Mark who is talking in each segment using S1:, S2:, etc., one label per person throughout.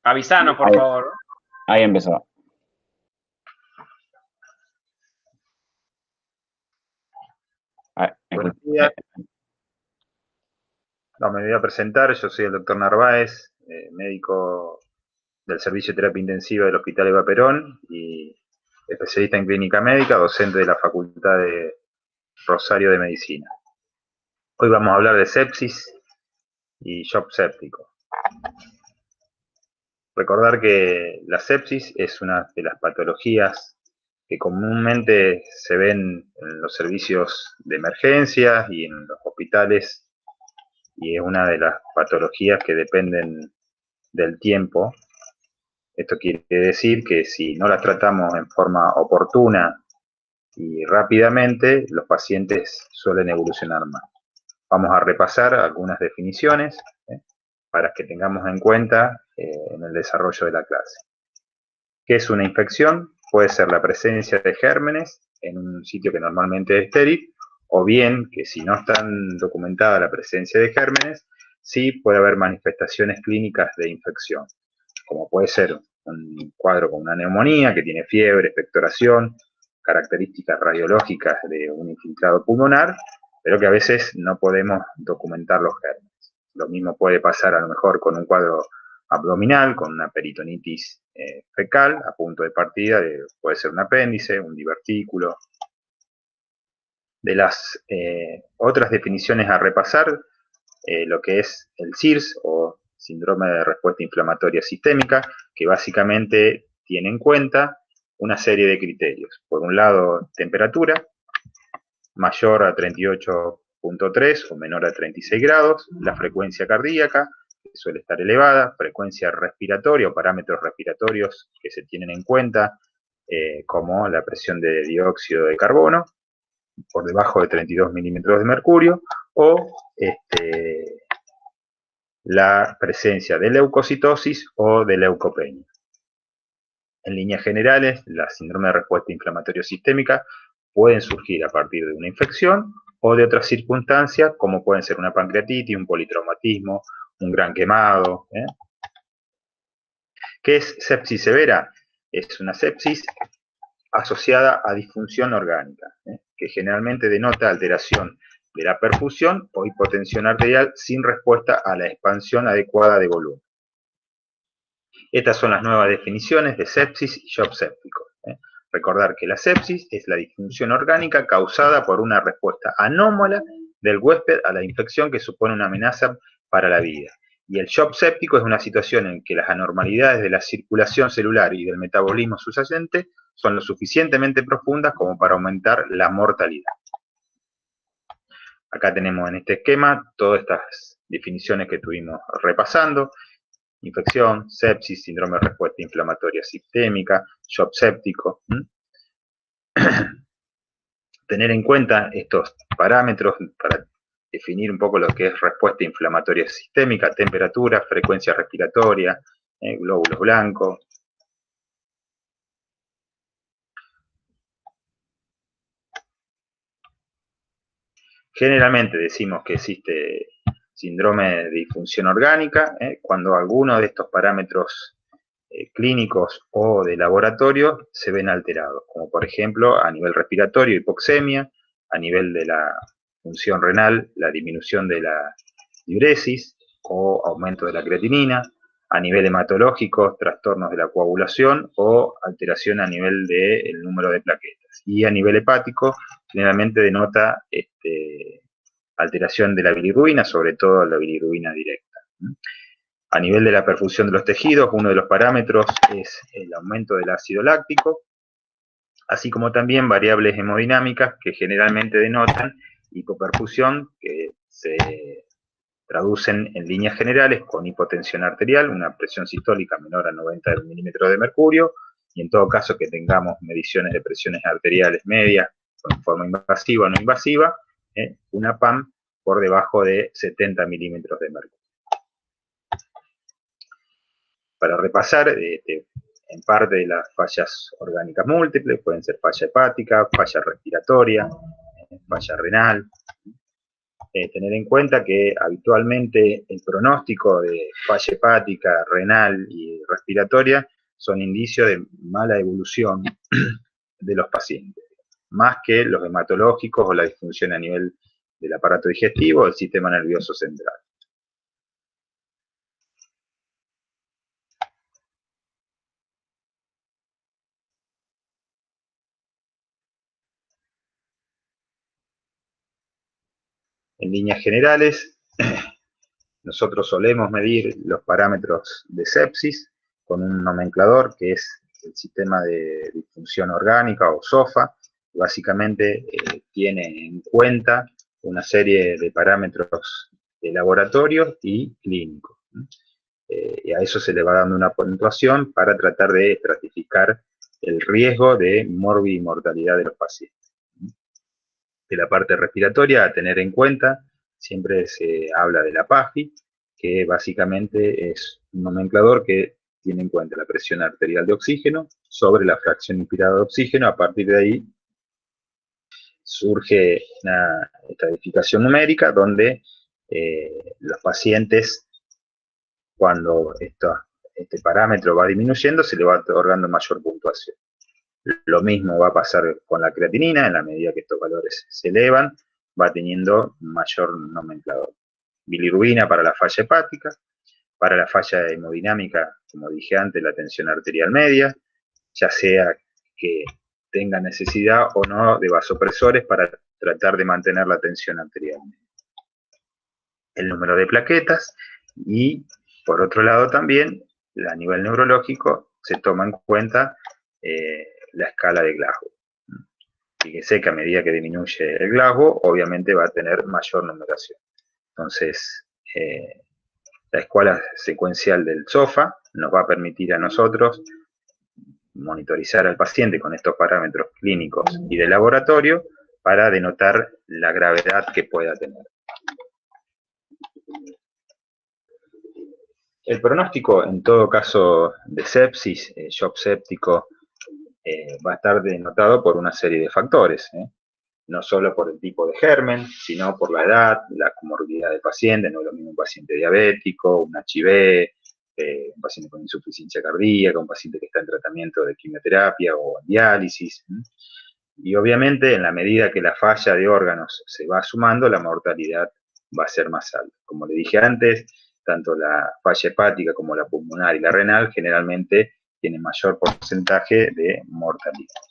S1: Avisanos, por
S2: Ahí,
S1: favor.
S2: ahí empezó.
S3: Buenos días. Me voy a presentar. Yo soy el doctor Narváez, médico del Servicio de Terapia Intensiva del Hospital Eva Perón y especialista en clínica médica, docente de la Facultad de Rosario de Medicina. Hoy vamos a hablar de sepsis y shock séptico. Recordar que la sepsis es una de las patologías que comúnmente se ven en los servicios de emergencias y en los hospitales, y es una de las patologías que dependen del tiempo. Esto quiere decir que si no las tratamos en forma oportuna y rápidamente, los pacientes suelen evolucionar más. Vamos a repasar algunas definiciones para que tengamos en cuenta en el desarrollo de la clase. ¿Qué es una infección? Puede ser la presencia de gérmenes en un sitio que normalmente es estéril, o bien que si no está documentada la presencia de gérmenes, sí puede haber manifestaciones clínicas de infección, como puede ser un cuadro con una neumonía que tiene fiebre, expectoración, características radiológicas de un infiltrado pulmonar, pero que a veces no podemos documentar los gérmenes. Lo mismo puede pasar a lo mejor con un cuadro abdominal, con una peritonitis fecal a punto de partida, puede ser un apéndice, un divertículo. De las otras definiciones a repasar, lo que es el SIRS o síndrome de respuesta inflamatoria sistémica, que básicamente tiene en cuenta una serie de criterios. Por un lado, temperatura, mayor a 38.3 o menor a 36 grados, la frecuencia cardíaca, que suele estar elevada, frecuencia respiratoria o parámetros respiratorios que se tienen en cuenta, como la presión de dióxido de carbono, por debajo de 32 milímetros de mercurio, o la presencia de leucocitosis o de leucopenia. En líneas generales, la síndrome de respuesta inflamatoria sistémica pueden surgir a partir de una infección o de otras circunstancias, como pueden ser una pancreatitis, un politraumatismo, un gran quemado. ¿Qué es sepsis severa? Es una sepsis asociada a disfunción orgánica, que generalmente denota alteración de la perfusión o hipotensión arterial sin respuesta a la expansión adecuada de volumen. Estas son las nuevas definiciones de sepsis y shock séptico. Recordar que la sepsis es la disfunción orgánica causada por una respuesta anómala del huésped a la infección que supone una amenaza para la vida. Y el shock séptico es una situación en que las anormalidades de la circulación celular y del metabolismo subyacente son lo suficientemente profundas como para aumentar la mortalidad. Acá tenemos en este esquema todas estas definiciones que estuvimos repasando: infección, sepsis, síndrome de respuesta inflamatoria sistémica, shock séptico. Tener en cuenta estos parámetros para definir un poco lo que es respuesta inflamatoria sistémica: temperatura, frecuencia respiratoria, glóbulos blancos. Generalmente decimos que existe síndrome de disfunción orgánica cuando alguno de estos parámetros clínicos o de laboratorio se ven alterados, como por ejemplo a nivel respiratorio, hipoxemia, a nivel de la función renal, la disminución de la diuresis o aumento de la creatinina, a nivel hematológico, trastornos de la coagulación o alteración a nivel del número de plaquetas. Y a nivel hepático, generalmente denota alteración de la bilirrubina, sobre todo la bilirrubina directa. A nivel de la perfusión de los tejidos, uno de los parámetros es el aumento del ácido láctico, así como también variables hemodinámicas que generalmente denotan hipoperfusión, que se traducen en líneas generales con hipotensión arterial, una presión sistólica menor a 90 milímetros de mercurio, y en todo caso que tengamos mediciones de presiones arteriales medias, en forma invasiva o no invasiva, una PAM por debajo de 70 milímetros de mercurio. Para repasar, en parte de las fallas orgánicas múltiples, pueden ser falla hepática, falla respiratoria, falla renal. tener en cuenta que habitualmente el pronóstico de falla hepática, renal y respiratoria son indicios de mala evolución de los pacientes, más que los hematológicos o la disfunción a nivel del aparato digestivo o del sistema nervioso central. En líneas generales, nosotros solemos medir los parámetros de sepsis con un nomenclador que es el sistema de disfunción orgánica o SOFA. Básicamente tiene en cuenta una serie de parámetros de laboratorio y clínicos. Y a eso se le va dando una puntuación para tratar de estratificar el riesgo de morbimortalidad de los pacientes. De la parte respiratoria, a tener en cuenta, siempre se habla de la PAFI, que básicamente es un nomenclador que tiene en cuenta la presión arterial de oxígeno sobre la fracción inspirada de oxígeno. A partir de ahí surge una estratificación numérica donde los pacientes, cuando este parámetro va disminuyendo, se le va otorgando mayor puntuación. Lo mismo va a pasar con la creatinina, en la medida que estos valores se elevan, va teniendo mayor nomenclador. Bilirrubina para la falla hepática, para la falla hemodinámica, como dije antes, la tensión arterial media, ya sea que tenga necesidad o no de vasopresores para tratar de mantener la tensión arterial media. El número de plaquetas y, por otro lado también, a nivel neurológico, se toma en cuenta la escala de Glasgow. Fíjese que a medida que disminuye el Glasgow, obviamente va a tener mayor numeración. Entonces, la escala secuencial del SOFA nos va a permitir a nosotros monitorizar al paciente con estos parámetros clínicos y de laboratorio para denotar la gravedad que pueda tener. El pronóstico, en todo caso de sepsis, shock séptico, va a estar denotado por una serie de factores, no solo por el tipo de germen, sino por la edad, la comorbilidad del paciente. No es lo mismo un paciente diabético, un HIV, un paciente con insuficiencia cardíaca, un paciente que está en tratamiento de quimioterapia o diálisis. Y obviamente, en la medida que la falla de órganos se va sumando, la mortalidad va a ser más alta. Como le dije antes, tanto la falla hepática como la pulmonar y la renal generalmente tienen mayor porcentaje de mortalidad.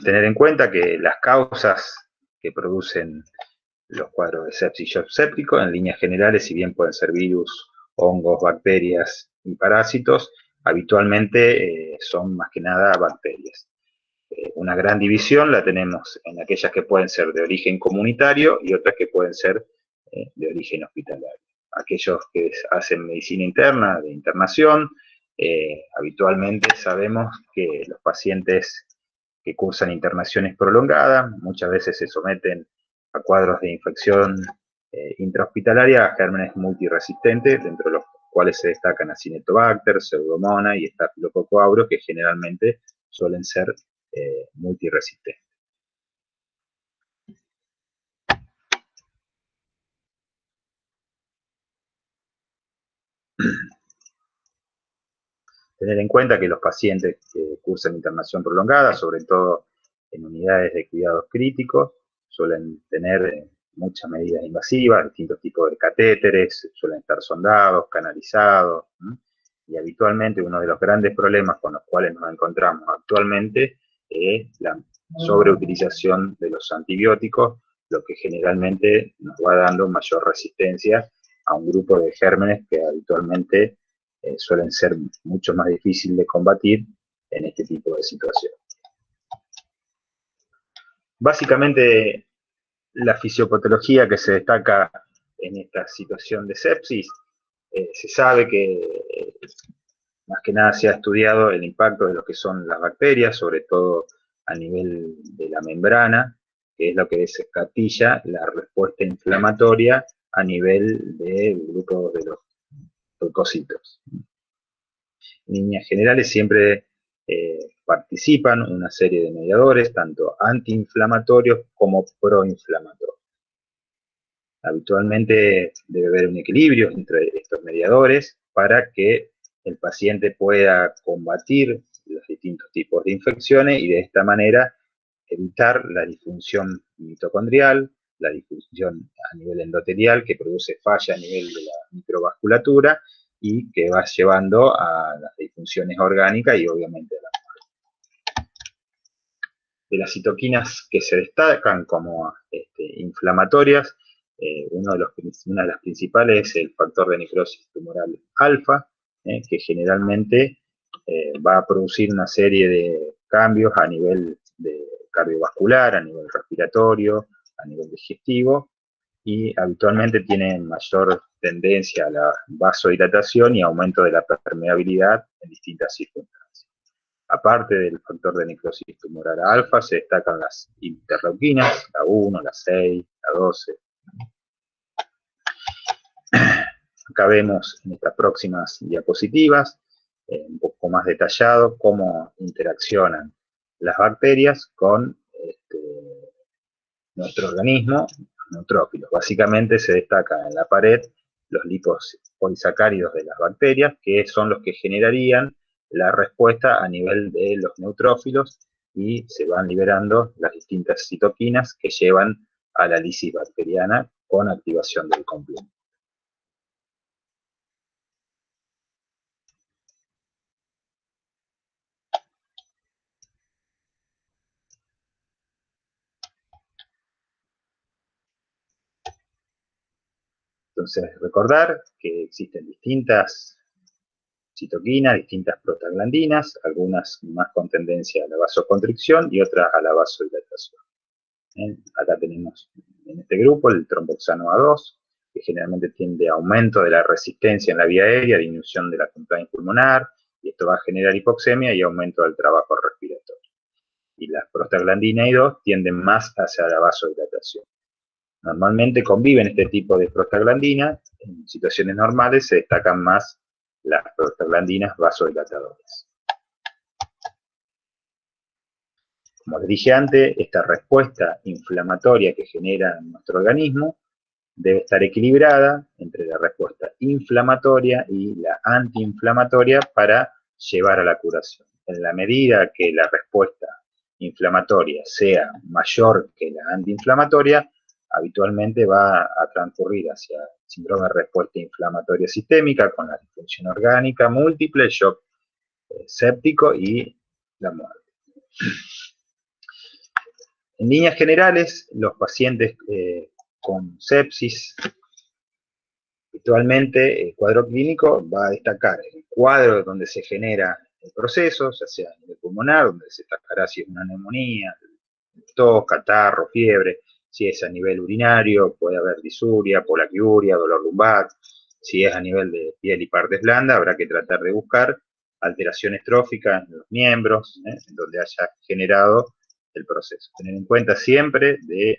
S3: Tener en cuenta que las causas que producen los cuadros de sepsis shock séptico, en líneas generales, si bien pueden ser virus, hongos, bacterias y parásitos, habitualmente son más que nada bacterias. Una gran división la tenemos en aquellas que pueden ser de origen comunitario y otras que pueden ser de origen hospitalario. Aquellos que hacen medicina interna, de internación, habitualmente sabemos que los pacientes que cursan internaciones prolongadas muchas veces se someten a cuadros de infección intrahospitalaria a gérmenes multiresistentes, dentro de los cuales se destacan Acinetobacter, Pseudomonas y Staphylococcus aureus, que generalmente suelen ser multiresistentes. Tener en cuenta que los pacientes que cursan internación prolongada, sobre todo en unidades de cuidados críticos, suelen tener muchas medidas invasivas, distintos tipos de catéteres, suelen estar sondados, canalizados, y habitualmente uno de los grandes problemas con los cuales nos encontramos actualmente es la sobreutilización de los antibióticos, lo que generalmente nos va dando mayor resistencia a un grupo de gérmenes que habitualmente suelen ser mucho más difíciles de combatir en este tipo de situación. Básicamente, la fisiopatología que se destaca en esta situación de sepsis, se sabe que más que nada se ha estudiado el impacto de lo que son las bacterias, sobre todo a nivel de la membrana, que es lo que desescatilla la respuesta inflamatoria a nivel del grupo de los leucocitos. En líneas generales, siempre participan una serie de mediadores, tanto antiinflamatorios como proinflamatorios. Habitualmente debe haber un equilibrio entre estos mediadores para que el paciente pueda combatir los distintos tipos de infecciones y de esta manera evitar la disfunción mitocondrial, la disfunción a nivel endotelial que produce falla a nivel de la microvasculatura y que va llevando a las disfunciones orgánicas y obviamente a la de las citoquinas que se destacan como inflamatorias, una de las principales es el factor de necrosis tumoral alfa, que generalmente va a producir una serie de cambios a nivel de cardiovascular, a nivel respiratorio, a nivel digestivo, y habitualmente tienen mayor tendencia a la vasodilatación y aumento de la permeabilidad en distintas circunstancias. Aparte del factor de necrosis tumoral alfa, se destacan las interleuquinas, la 1, la 6, la 12. Acá vemos en estas próximas diapositivas, un poco más detallado, cómo interaccionan las bacterias con nuestro organismo, neutrófilos. Básicamente se destacan en la pared los liposacáridos de las bacterias, que son los que generarían la respuesta a nivel de los neutrófilos y se van liberando las distintas citoquinas que llevan a la lisis bacteriana con activación del complemento. Entonces, recordar que existen distintas citoquinas, distintas prostaglandinas, algunas más con tendencia a la vasoconstricción y otras a la vasodilatación. Acá tenemos en este grupo el tromboxano A2, que generalmente tiende a aumento de la resistencia en la vía aérea, disminución de la compliance pulmonar, y esto va a generar hipoxemia y aumento del trabajo respiratorio. Y las prostaglandinas I2 tienden más hacia la vasodilatación. Normalmente conviven este tipo de prostaglandinas, en situaciones normales se destacan más las prostaglandinas vasodilatadoras. Como les dije antes, esta respuesta inflamatoria que genera nuestro organismo debe estar equilibrada entre la respuesta inflamatoria y la antiinflamatoria para llevar a la curación. En la medida que la respuesta inflamatoria sea mayor que la antiinflamatoria, habitualmente va a transcurrir hacia el síndrome de respuesta inflamatoria sistémica con la disfunción orgánica múltiple, shock séptico y la muerte. En líneas generales, los pacientes con sepsis, habitualmente el cuadro clínico va a destacar el cuadro donde se genera el proceso, ya sea a nivel pulmonar, donde se destacará si es una neumonía, tos, catarro, fiebre, si es a nivel urinario, puede haber disuria, polaquiuria, dolor lumbar, si es a nivel de piel y partes blandas, habrá que tratar de buscar alteraciones tróficas en los miembros, en donde haya generado el proceso. Tener en cuenta siempre de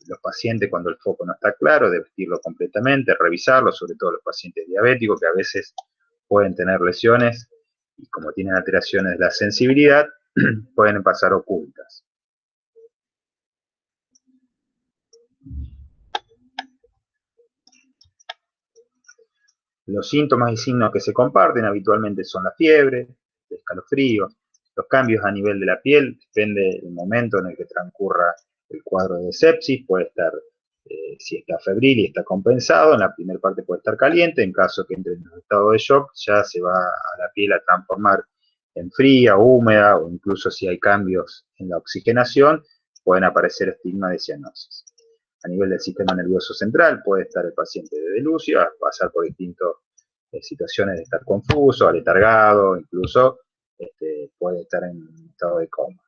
S3: los pacientes cuando el foco no está claro, de vestirlo completamente, revisarlo, sobre todo los pacientes diabéticos que a veces pueden tener lesiones y como tienen alteraciones de la sensibilidad, pueden pasar ocultas. Los síntomas y signos que se comparten habitualmente son la fiebre, el escalofrío, los cambios a nivel de la piel, depende del momento en el que transcurra el cuadro de sepsis, puede estar, si está febril y está compensado, en la primera parte puede estar caliente, en caso que entre en un estado de shock, ya se va a la piel a transformar en fría, húmeda, o incluso si hay cambios en la oxigenación, pueden aparecer estigmas de cianosis. A nivel del sistema nervioso central puede estar el paciente de delucio, pasar por distintas situaciones de estar confuso, aletargado, incluso puede estar en un estado de coma.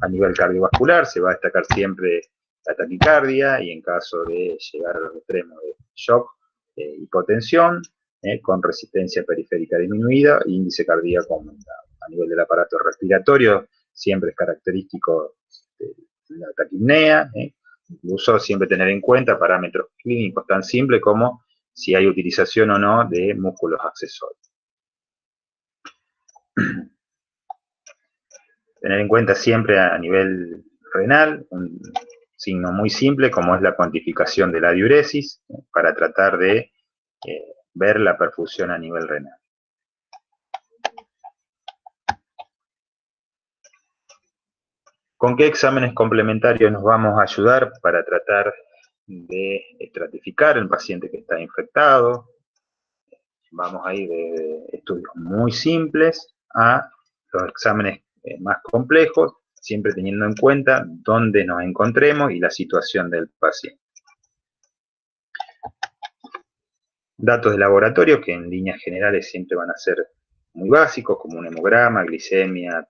S3: A nivel cardiovascular se va a destacar siempre la taquicardia y en caso de llegar al extremo de shock, hipotensión, con resistencia periférica disminuida e índice cardíaco aumentado. A nivel del aparato respiratorio siempre es característico la taquipnea, incluso siempre tener en cuenta parámetros clínicos tan simples como si hay utilización o no de músculos accesorios. Tener en cuenta siempre a nivel renal un signo muy simple como es la cuantificación de la diuresis para tratar de ver la perfusión a nivel renal. ¿Con qué exámenes complementarios nos vamos a ayudar para tratar de estratificar el paciente que está infectado? Vamos a ir de estudios muy simples a los exámenes más complejos, siempre teniendo en cuenta dónde nos encontremos y la situación del paciente. Datos de laboratorio que en líneas generales siempre van a ser muy básicos, como un hemograma, glicemia,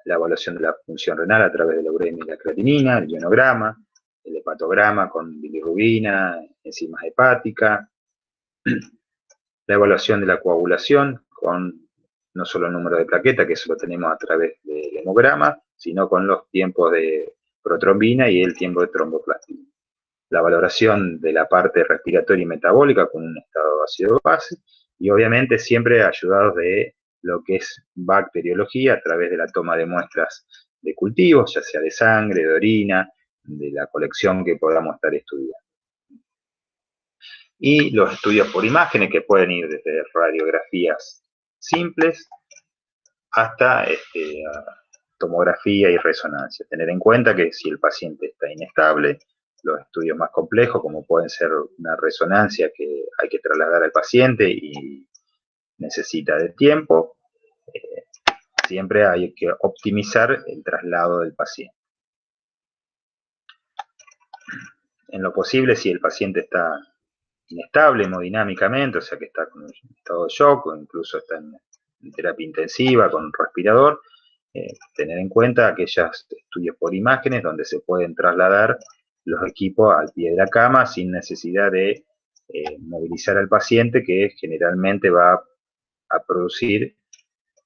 S3: la evaluación de la función renal a través de la uremia y la creatinina, el ionograma, el hepatograma con bilirrubina, enzimas hepáticas, la evaluación de la coagulación con no solo el número de plaquetas, que eso lo tenemos a través del hemograma, sino con los tiempos de protrombina y el tiempo de tromboplastina. La valoración de la parte respiratoria y metabólica con un estado de ácido base, y obviamente siempre ayudados de lo que es bacteriología a través de la toma de muestras de cultivos, ya sea de sangre, de orina, de la colección que podamos estar estudiando. Y los estudios por imágenes que pueden ir desde radiografías simples hasta tomografía y resonancia. Tener en cuenta que si el paciente está inestable, los estudios más complejos, como pueden ser una resonancia que hay que trasladar al paciente y necesita de tiempo, siempre hay que optimizar el traslado del paciente. En lo posible, si el paciente está inestable hemodinámicamente, o sea que está con un estado de shock o incluso está en terapia intensiva con un respirador, tener en cuenta aquellos estudios por imágenes donde se pueden trasladar los equipos al pie de la cama sin necesidad de movilizar al paciente, que generalmente va a producir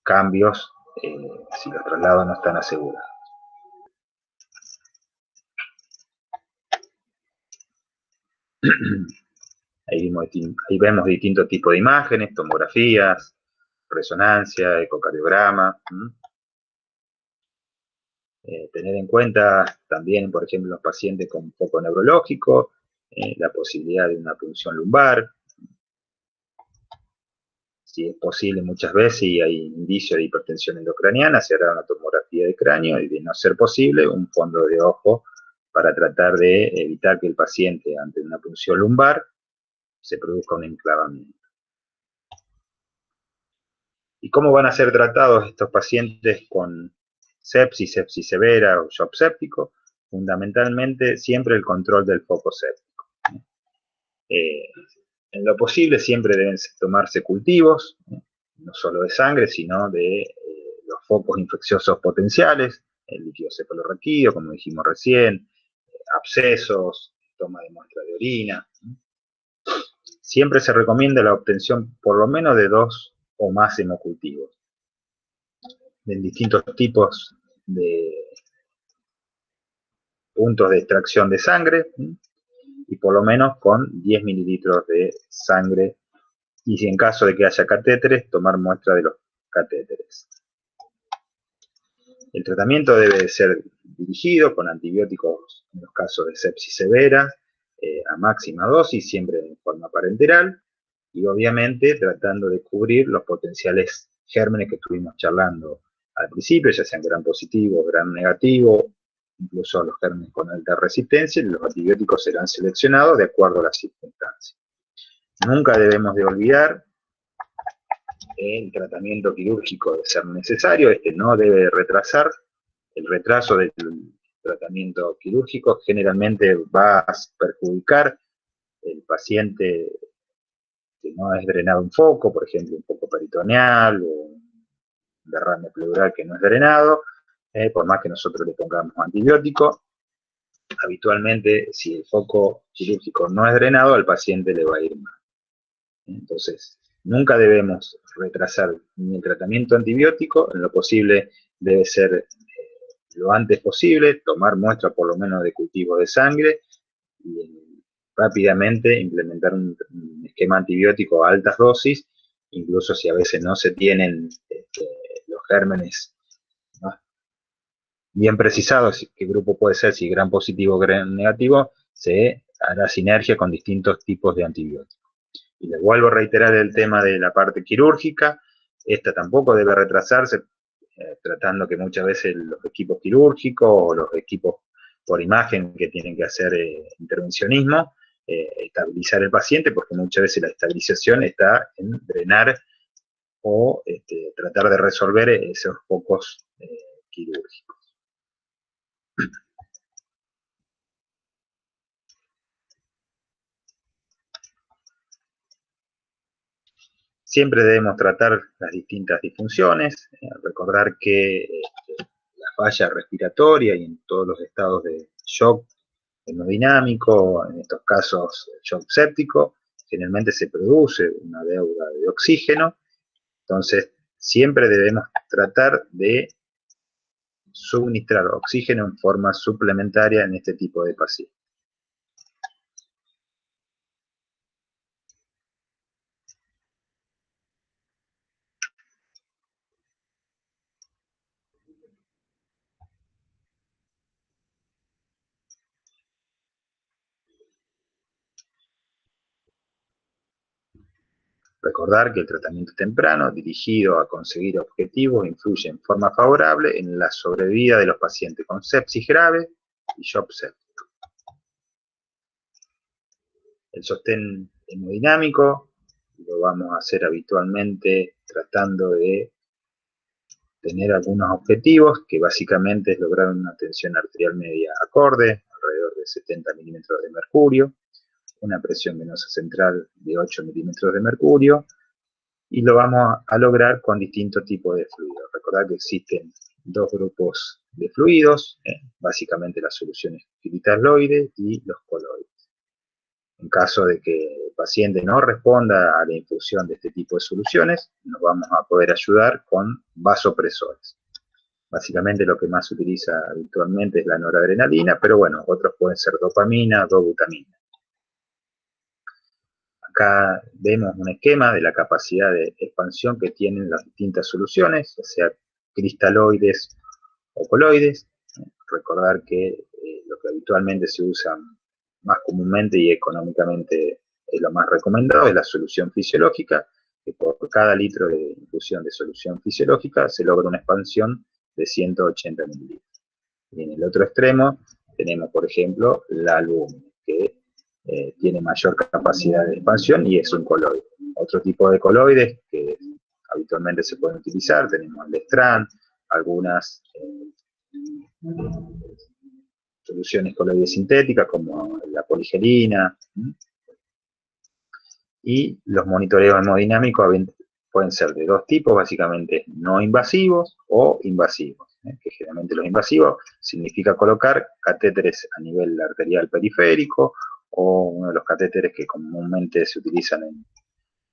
S3: cambios si los traslados no están asegurados. Ahí vemos distintos tipos de imágenes, tomografías, resonancia, ecocardiograma. Tener en cuenta también, por ejemplo, los pacientes con foco neurológico, la posibilidad de una punción lumbar. Si es posible, muchas veces, y hay indicios de hipertensión endocraniana, se hará una tomografía de cráneo y, de no ser posible, un fondo de ojo para tratar de evitar que el paciente, ante una punción lumbar, se produzca un enclavamiento. ¿Y cómo van a ser tratados estos pacientes con sepsis, sepsis severa o shock séptico? Fundamentalmente, siempre el control del foco séptico. En lo posible, siempre deben tomarse cultivos, no solo de sangre, sino de los focos infecciosos potenciales, el líquido cefalorraquídeo, como dijimos recién, abscesos, toma de muestra de orina. Siempre se recomienda la obtención por lo menos de 2 o más hemocultivos, de distintos tipos de puntos de extracción de sangre, y por lo menos con 10 mililitros de sangre, y si en caso de que haya catéteres, tomar muestra de los catéteres. El tratamiento debe ser dirigido con antibióticos en los casos de sepsis severa, a máxima dosis, siempre en forma parenteral, y obviamente tratando de cubrir los potenciales gérmenes que estuvimos charlando al principio, ya sean gram positivo, gram negativo, incluso los gérmenes con alta resistencia, y los antibióticos serán seleccionados de acuerdo a las circunstancias. Nunca debemos de olvidar el tratamiento quirúrgico de ser necesario, no debe retrasar. El retraso del tratamiento quirúrgico generalmente va a perjudicar el paciente que no es drenado un foco, por ejemplo, un foco peritoneal o un derrame pleural que no es drenado, por más que nosotros le pongamos antibiótico. Habitualmente, si el foco quirúrgico no es drenado, al paciente le va a ir mal. Entonces, nunca debemos retrasar ni el tratamiento antibiótico, en lo posible debe ser lo antes posible, tomar muestra por lo menos de cultivo de sangre y rápidamente implementar un esquema antibiótico a altas dosis, incluso si a veces no se tienen los gérmenes, ¿no?, bien precisado qué grupo puede ser, si gran positivo o gran negativo, se hará sinergia con distintos tipos de antibióticos. Y les vuelvo a reiterar el tema de la parte quirúrgica. Esta tampoco debe retrasarse, tratando que muchas veces los equipos quirúrgicos o los equipos por imagen que tienen que hacer intervencionismo, estabilizar el paciente, porque muchas veces la estabilización está en drenar o tratar de resolver esos focos quirúrgicos. Siempre debemos tratar las distintas disfunciones, recordar que la falla respiratoria y en todos los estados de shock hemodinámico, en estos casos shock séptico, generalmente se produce una deuda de oxígeno, entonces siempre debemos tratar de suministrar oxígeno en forma suplementaria en este tipo de pacientes. Recordar que el tratamiento temprano, dirigido a conseguir objetivos, influye en forma favorable en la sobrevida de los pacientes con sepsis grave y shock séptico. El sostén hemodinámico lo vamos a hacer habitualmente tratando de tener algunos objetivos, que básicamente es lograr una tensión arterial media acorde, alrededor de 70 milímetros de mercurio, una presión venosa central de 8 milímetros de mercurio, y lo vamos a lograr con distintos tipos de fluidos. Recordad que existen dos grupos de fluidos, básicamente las soluciones cristalloides y los coloides. En caso de que el paciente no responda a la infusión de este tipo de soluciones, nos vamos a poder ayudar con vasopresores. Básicamente lo que más se utiliza habitualmente es la noradrenalina, pero bueno, otros pueden ser dopamina, dobutamina. Acá vemos un esquema de la capacidad de expansión que tienen las distintas soluciones, ya sea cristaloides o coloides. Recordar que lo que habitualmente se usa más comúnmente y económicamente es lo más recomendado es la solución fisiológica, que por cada litro de infusión de solución fisiológica se logra una expansión de 180 mililitros. Y en el otro extremo tenemos, por ejemplo, la albúmina, que tiene mayor capacidad de expansión y es un coloide. Otro tipo de coloides que habitualmente se pueden utilizar, tenemos el Lestran, algunas soluciones coloides sintéticas como la poligelina, y los monitoreos hemodinámicos pueden ser de dos tipos, básicamente no invasivos o invasivos, que generalmente los invasivos significa colocar catéteres a nivel arterial periférico o uno de los catéteres que comúnmente se utilizan en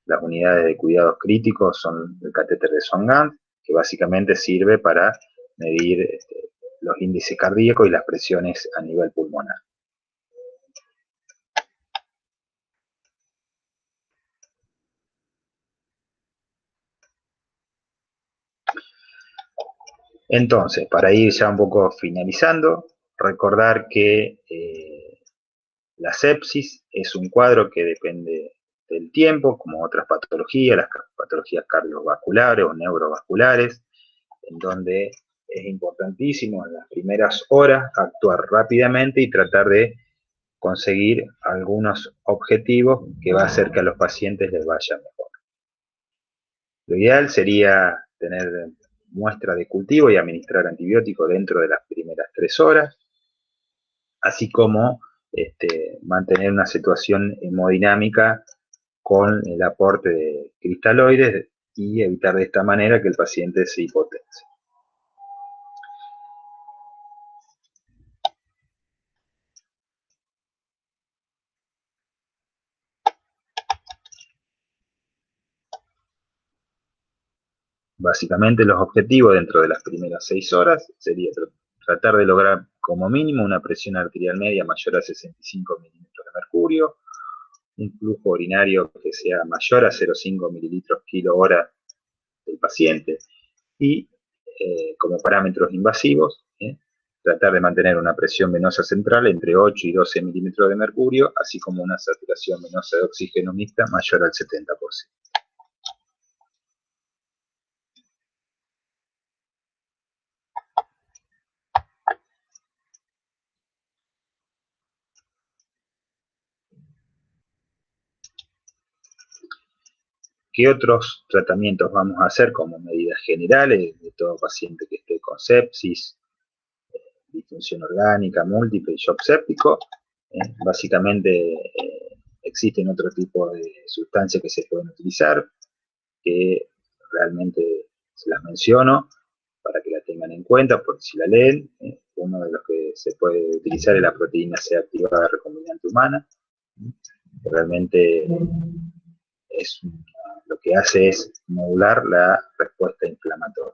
S3: las unidades de cuidados críticos son el catéter de Swan-Ganz, que básicamente sirve para medir los índices cardíacos y las presiones a nivel pulmonar. Entonces, para ir ya un poco finalizando, recordar que la sepsis es un cuadro que depende del tiempo, como otras patologías, las patologías cardiovasculares o neurovasculares, en donde es importantísimo en las primeras horas actuar rápidamente y tratar de conseguir algunos objetivos que va a hacer que a los pacientes les vaya mejor. Lo ideal sería tener muestra de cultivo y administrar antibióticos dentro de las primeras 3 horas, así como mantener una situación hemodinámica con el aporte de cristaloides y evitar de esta manera que el paciente se hipotense. Básicamente los objetivos dentro de las primeras 6 horas sería tratar de lograr como mínimo una presión arterial media mayor a 65 milímetros de mercurio, un flujo urinario que sea mayor a 0,5 mililitros kilo hora del paciente y como parámetros invasivos, tratar de mantener una presión venosa central entre 8 y 12 milímetros de mercurio, así como una saturación venosa de oxígeno mixta mayor al 70%. ¿Qué otros tratamientos vamos a hacer como medidas generales de todo paciente que esté con sepsis, disfunción orgánica múltiple y shock séptico? Básicamente existen otro tipo de sustancias que se pueden utilizar, que realmente se las menciono para que la tengan en cuenta, porque si la leen, uno de los que se puede utilizar es la proteína C activada recombinante humana, que realmente lo que hace es modular la respuesta inflamatoria.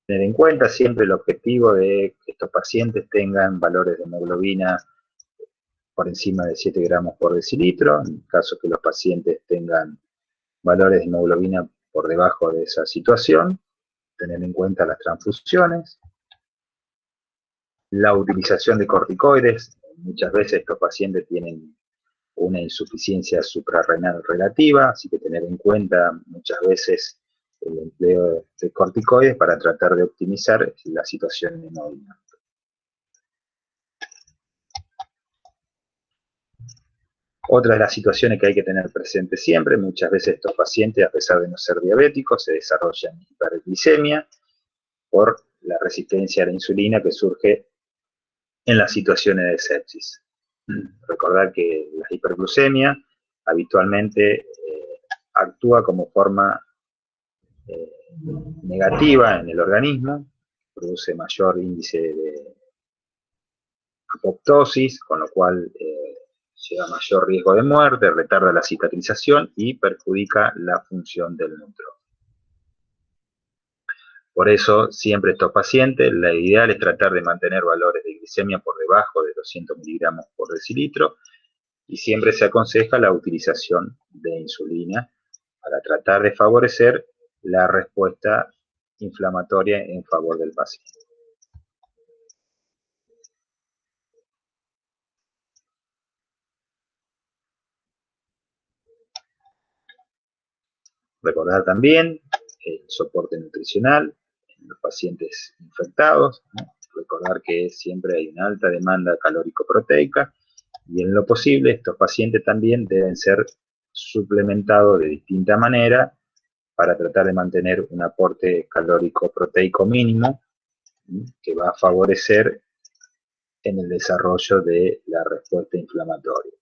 S3: Tener en cuenta siempre el objetivo de que estos pacientes tengan valores de hemoglobina por encima de 7 gramos por decilitro, en caso que los pacientes tengan valores de hemoglobina por debajo de esa situación, tener en cuenta las transfusiones, la utilización de corticoides. Muchas veces estos pacientes tienen una insuficiencia suprarrenal relativa, así que tener en cuenta muchas veces el empleo de corticoides para tratar de optimizar la situación hemodinámica. Otra de las situaciones que hay que tener presente siempre, muchas veces estos pacientes, a pesar de no ser diabéticos, se desarrollan hiperglicemia por la resistencia a la insulina que surge en las situaciones de sepsis. Recordar que la hiperglucemia habitualmente actúa como forma negativa en el organismo, produce mayor índice de apoptosis, con lo cual lleva mayor riesgo de muerte, retarda la cicatrización y perjudica la función del neutrófilo. Por eso, siempre estos pacientes, la ideal es tratar de mantener valores de glicemia por debajo de 200 miligramos por decilitro, y siempre se aconseja la utilización de insulina para tratar de favorecer la respuesta inflamatoria en favor del paciente. Recordar también el soporte nutricional en los pacientes infectados, ¿no? Recordar que siempre hay una alta demanda calórico-proteica y en lo posible estos pacientes también deben ser suplementados de distinta manera para tratar de mantener un aporte calórico-proteico mínimo, que va a favorecer en el desarrollo de la respuesta inflamatoria.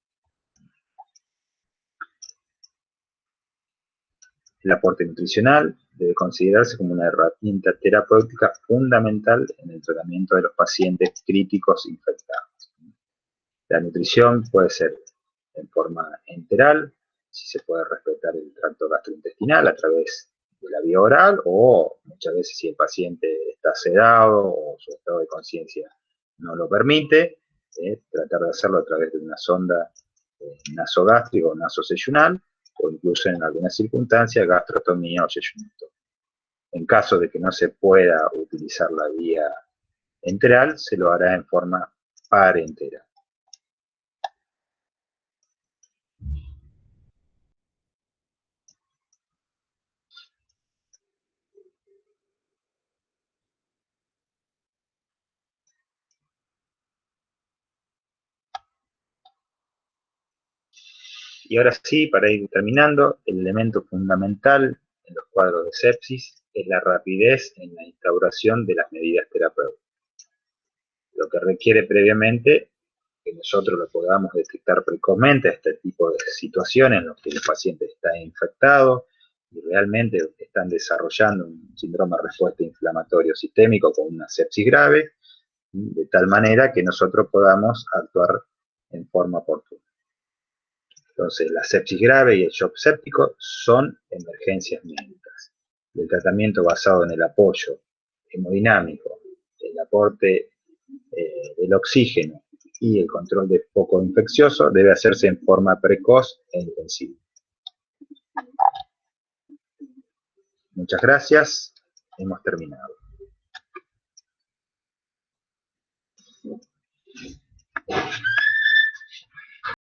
S3: El aporte nutricional debe considerarse como una herramienta terapéutica fundamental en el tratamiento de los pacientes críticos infectados. La nutrición puede ser en forma enteral, si se puede respetar el tracto gastrointestinal a través de la vía oral, o muchas veces si el paciente está sedado o su estado de conciencia no lo permite, tratar de hacerlo a través de una sonda nasogástrica o nasoseyunal, o incluso en algunas circunstancias gastrotomía o yeyunectomía. En caso de que no se pueda utilizar la vía enteral, se lo hará en forma parenteral. Y ahora sí, para ir terminando, el elemento fundamental en los cuadros de sepsis es la rapidez en la instauración de las medidas terapéuticas, lo que requiere previamente que nosotros lo podamos detectar precozmente a este tipo de situaciones en las que el paciente está infectado y realmente están desarrollando un síndrome de respuesta inflamatorio sistémico con una sepsis grave, de tal manera que nosotros podamos actuar en forma oportuna. Entonces, la sepsis grave y el shock séptico son emergencias médicas. El tratamiento basado en el apoyo hemodinámico, el aporte del oxígeno y el control de foco infeccioso debe hacerse en forma precoz e intensiva. Muchas gracias. hemos terminado.